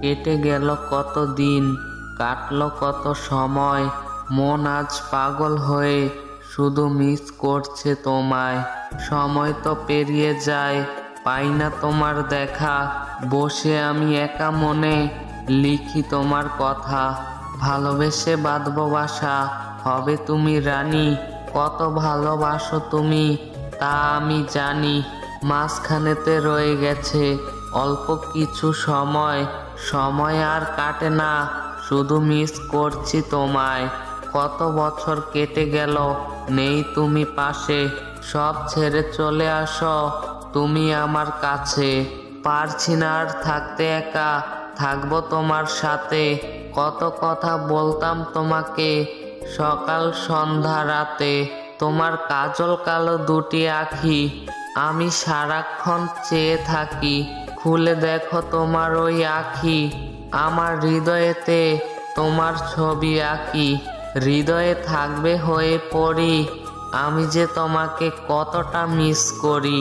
কেটে গেল কত দিন, কাটলো কত সময়, মন আজ পাগল হয়ে শুধু মিস করছে তোমায়। সময় তো পেরিয়ে যায়, পাই না তোমার দেখা, বসে আমি একা মনে লিখি তোমার কথা। ভালোবেসে বাঁধবো বাসা, হবে তুমি রানী, কত ভালোবাসো তুমি তা আমি জানি। মাঝখানেতে রয়ে গেছে অল্প কিছু সময়, সময় আর কাটে না, শুধু মিস করছি তোমায়। কত বছর কেটে গেল, নেই তুমি পাশে, সব ছেড়ে চলে আসো তুমি আমার কাছে। পারছি না আর থাকতে একা, থাকবো তোমার সাথে, কত কথা বলতাম তোমাকে সকাল সন্ধ্যা রাতে। তোমার কাজল কালো দুটি আঁখি আমি সারাক্ষণ চেয়ে থাকি, খুলে দেখো তোমার ওই আঁখি, আমার হৃদয়েতে তোমার ছবি আঁকি। হৃদয়ে থাকবে হয়ে পড়ি, আমি যে তোমাকে কতটা মিস করি।